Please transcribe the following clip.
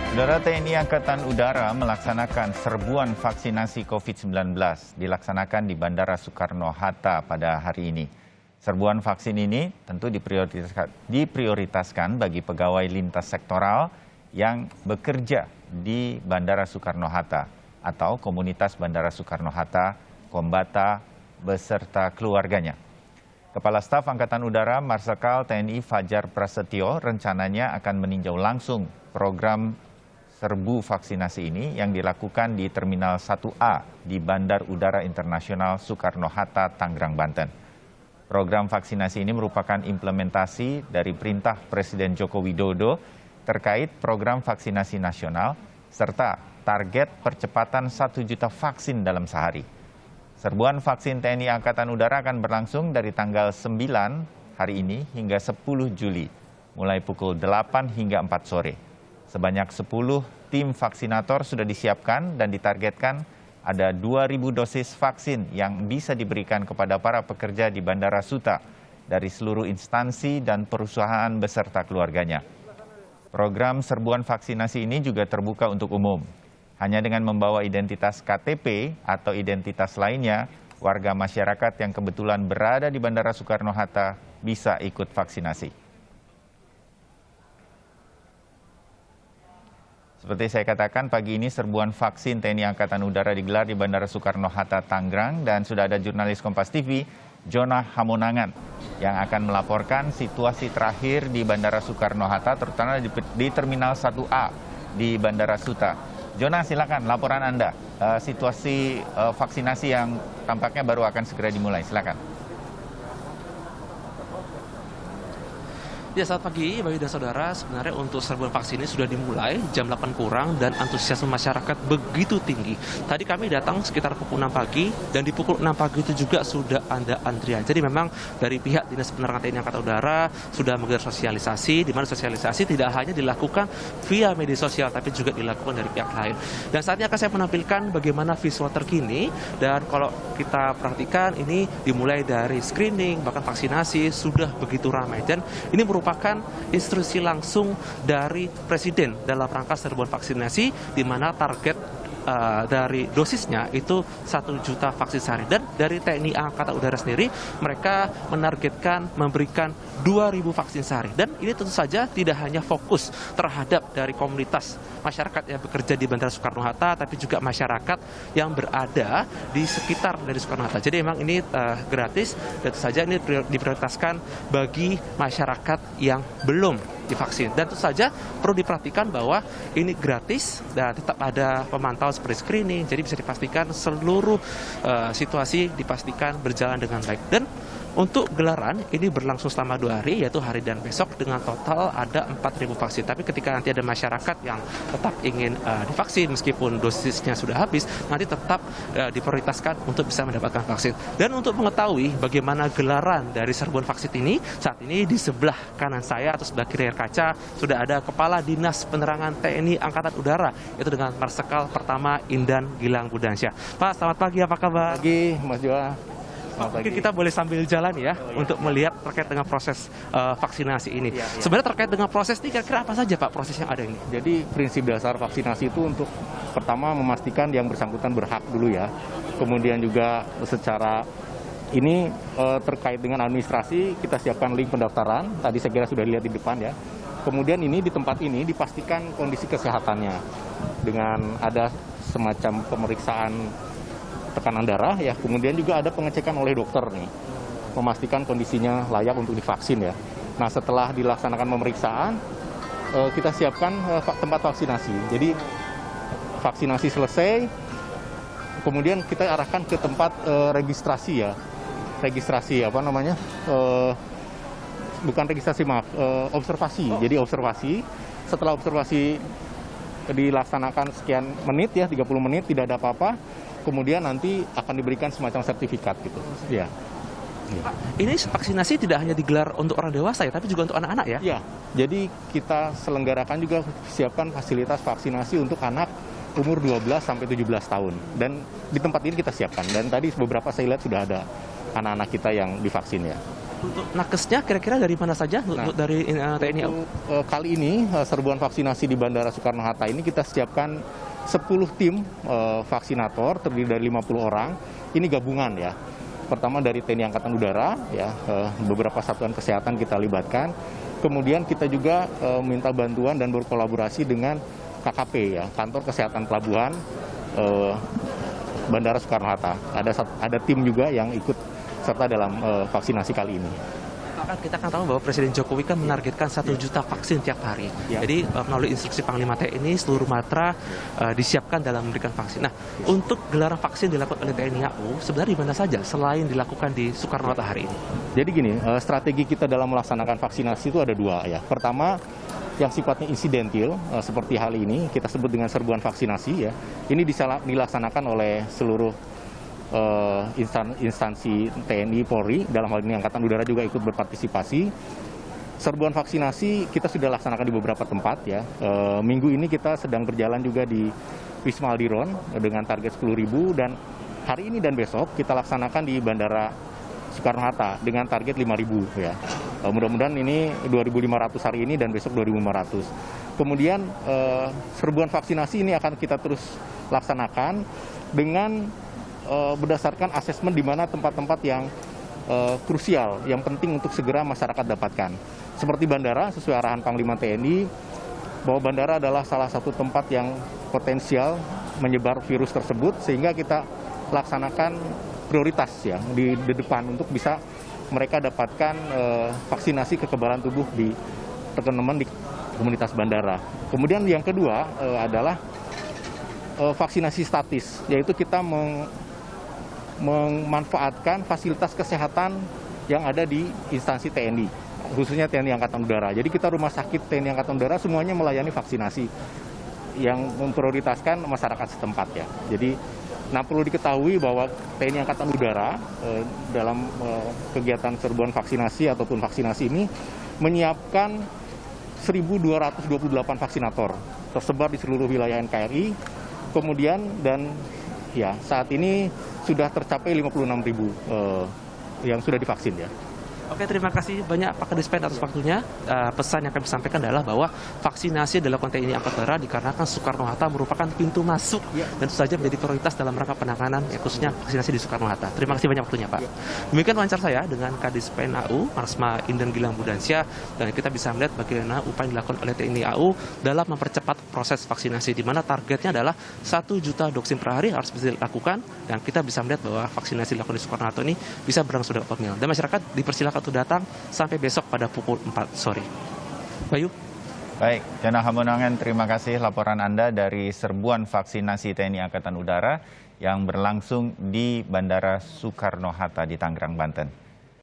Saudara, TNI Angkatan Udara melaksanakan serbuan vaksinasi COVID-19 dilaksanakan di Bandara Soekarno-Hatta pada hari ini. Serbuan vaksin ini tentu diprioritaskan bagi pegawai lintas sektoral yang bekerja di Bandara Soekarno-Hatta atau komunitas Bandara Soekarno-Hatta, Kombata, beserta keluarganya. Kepala Staf Angkatan Udara Marsikal TNI Fajar Prasetyo rencananya akan meninjau langsung program serbu vaksinasi ini yang dilakukan di Terminal 1A di Bandar Udara Internasional Soekarno-Hatta, Tangerang, Banten. Program vaksinasi ini merupakan implementasi dari perintah Presiden Joko Widodo terkait program vaksinasi nasional serta target percepatan 1 juta vaksin dalam sehari. Serbuan vaksin TNI Angkatan Udara akan berlangsung dari tanggal 9 hari ini hingga 10 Juli, mulai pukul 8 hingga 4 sore. Sebanyak 10 tim vaksinator sudah disiapkan dan ditargetkan ada 2.000 dosis vaksin yang bisa diberikan kepada para pekerja di Bandara Suta dari seluruh instansi dan perusahaan beserta keluarganya. Program serbuan vaksinasi ini juga terbuka untuk umum. Hanya dengan membawa identitas KTP atau identitas lainnya, warga masyarakat yang kebetulan berada di Bandara Soekarno-Hatta bisa ikut vaksinasi. Seperti saya katakan, pagi ini serbuan vaksin TNI Angkatan Udara digelar di Bandara Soekarno-Hatta, Tangerang, dan sudah ada jurnalis Kompas TV, Jona Hamonangan, yang akan melaporkan situasi terakhir di Bandara Soekarno-Hatta, terutama di Terminal 1A di Bandara Suta. Jona, silakan laporan Anda, situasi vaksinasi yang tampaknya baru akan segera dimulai. Silakan. Ya, selamat pagi bagi dan saudara. Sebenarnya untuk serbuan vaksin ini sudah dimulai jam 8 kurang dan antusiasme masyarakat begitu tinggi. Tadi kami datang sekitar pukul 6 pagi dan di pukul 6 pagi itu juga sudah ada antrian. Jadi memang dari pihak Dinas Penerangan TNI Angkatan Udara sudah menggelar sosialisasi, di mana sosialisasi tidak hanya dilakukan via media sosial tapi juga dilakukan dari pihak lain. Dan saat ini akan saya menampilkan bagaimana visual terkini, dan kalau kita perhatikan ini dimulai dari screening bahkan vaksinasi sudah begitu ramai, dan ini merupakan instruksi langsung dari Presiden dalam rangka serbuan vaksinasi, di mana target dari dosisnya itu 1 juta vaksin sehari. Dan dari TNI Angkatan Udara sendiri, mereka menargetkan memberikan 2.000 vaksin sehari. Dan ini tentu saja tidak hanya fokus terhadap dari komunitas masyarakat yang bekerja di Bandara Soekarno-Hatta, tapi juga masyarakat yang berada di sekitar dari Soekarno-Hatta. Jadi memang ini gratis, dan tentu saja ini diprioritaskan bagi masyarakat yang belum divaksin. Dan tentu saja perlu diperhatikan bahwa ini gratis dan tetap ada pemantauan seperti screening, jadi bisa dipastikan seluruh situasi dipastikan berjalan dengan baik. Dan untuk gelaran ini berlangsung selama 2 hari, yaitu hari dan besok, dengan total ada 4.000 vaksin. Tapi ketika nanti ada masyarakat yang tetap ingin divaksin meskipun dosisnya sudah habis, nanti tetap diprioritaskan untuk bisa mendapatkan vaksin. Dan untuk mengetahui bagaimana gelaran dari serbuan vaksin ini, saat ini di sebelah kanan saya atau sebelah kiri kaca sudah ada Kepala Dinas Penerangan TNI Angkatan Udara, yaitu dengan Marsikal Pertama Indan Gilang Budansyah. Pak, selamat pagi, apa kabar? Pagi, Mas Joa. Mungkin kita boleh sambil jalan ya, untuk melihat terkait dengan proses vaksinasi ini. Sebenarnya terkait dengan proses ini, kira-kira apa saja Pak proses yang ada ini? Jadi prinsip dasar vaksinasi itu untuk pertama memastikan yang bersangkutan berhak dulu ya. Kemudian juga secara ini terkait dengan administrasi, kita siapkan link pendaftaran. Tadi saya kira sudah dilihat di depan ya. Kemudian ini di tempat ini dipastikan kondisi kesehatannya dengan ada semacam pemeriksaan tekanan darah ya, kemudian juga ada pengecekan oleh dokter nih, memastikan kondisinya layak untuk divaksin ya. Nah, setelah dilaksanakan pemeriksaan, kita siapkan tempat vaksinasi. Jadi vaksinasi selesai, kemudian kita arahkan ke tempat registrasi ya, apa namanya? Bukan registrasi, maaf, observasi. Jadi observasi. Setelah observasi dilaksanakan sekian menit ya, 30 menit tidak ada apa-apa. Kemudian nanti akan diberikan semacam sertifikat gitu. Ya. Pak, ini vaksinasi tidak hanya digelar untuk orang dewasa ya, tapi juga untuk anak-anak ya? Ya, jadi kita selenggarakan juga siapkan fasilitas vaksinasi untuk anak umur 12 sampai 17 tahun. Dan di tempat ini kita siapkan. Dan tadi beberapa saya lihat sudah ada anak-anak kita yang divaksin ya. Untuk nakesnya kira-kira dari mana saja dari TNI AU? Kali ini serbuan vaksinasi di Bandara Soekarno-Hatta ini kita siapkan 10 tim vaksinator terdiri dari 50 orang. Ini gabungan ya. Pertama dari TNI Angkatan Udara ya, beberapa satuan kesehatan kita libatkan. Kemudian kita juga minta bantuan dan berkolaborasi dengan KKP ya, Kantor Kesehatan Pelabuhan Bandara Soekarno-Hatta. Ada tim juga yang ikut serta dalam vaksinasi kali ini. Kita kan tahu bahwa Presiden Jokowi kan menargetkan 1 juta vaksin tiap hari. Ya. Jadi melalui instruksi Panglima TNI seluruh matra disiapkan dalam memberikan vaksin. Nah, untuk gelaran vaksin dilakukan oleh TNI AU sebenarnya di mana saja selain dilakukan di Soekarno-Hatta hari ini? Jadi gini, strategi kita dalam melaksanakan vaksinasi itu ada 2 ya. Pertama, yang sifatnya insidentil seperti hal ini kita sebut dengan serbuan vaksinasi ya. Ini dilaksanakan oleh seluruh instansi TNI, Polri, dalam hal ini Angkatan Udara juga ikut berpartisipasi. Serbuan vaksinasi kita sudah laksanakan di beberapa tempat ya. Minggu ini kita sedang berjalan juga di Wisma Aldiron dengan target 10.000 dan hari ini dan besok kita laksanakan di Bandara Soekarno-Hatta dengan target 5.000 ya. Mudah-mudahan ini 2.500 hari ini dan besok 2.500. Kemudian serbuan vaksinasi ini akan kita terus laksanakan dengan berdasarkan asesmen di mana tempat-tempat yang krusial, yang penting untuk segera masyarakat dapatkan. Seperti bandara, sesuai arahan Panglima TNI, bahwa bandara adalah salah satu tempat yang potensial menyebar virus tersebut, sehingga kita laksanakan prioritas ya di depan untuk bisa mereka dapatkan vaksinasi kekebalan tubuh di teman-teman di komunitas bandara. Kemudian yang kedua adalah vaksinasi statis, yaitu kita memanfaatkan fasilitas kesehatan yang ada di instansi TNI, khususnya TNI Angkatan Udara. Jadi kita rumah sakit TNI Angkatan Udara semuanya melayani vaksinasi yang memprioritaskan masyarakat setempat ya. Jadi, perlu diketahui bahwa TNI Angkatan Udara dalam kegiatan serbuan vaksinasi ataupun vaksinasi ini menyiapkan 1.228 vaksinator tersebar di seluruh wilayah NKRI. Kemudian ya saat ini sudah tercapai 56.000 yang sudah divaksin ya. Oke, terima kasih banyak Pak Kadispen atas waktunya. Pesan yang kami sampaikan adalah bahwa vaksinasi dilakukan TNI Angkatan Udara dikarenakan Soekarno-Hatta merupakan pintu masuk dan tentu saja menjadi prioritas dalam rangka penanganan khususnya vaksinasi di Soekarno-Hatta. Terima kasih banyak waktunya Pak. Demikian wawancara saya dengan Kadispen AU, Marsma Indan Gilang Budansyah, dan kita bisa melihat bagaimana upaya yang dilakukan oleh TNI AU dalam mempercepat proses vaksinasi, di mana targetnya adalah 1 juta dosis per hari harus bisa dilakukan, dan kita bisa melihat bahwa vaksinasi dilakukan di Soekarno-Hatta ini bisa berlangsung dengan optimal. Dan masyarakat dipersilakan untuk datang sampai besok pada pukul 4 sore. Bayu. Baik, Jana Hamonangan, terima kasih laporan Anda dari serbuan vaksinasi TNI Angkatan Udara yang berlangsung di Bandara Soekarno-Hatta di Tangerang, Banten.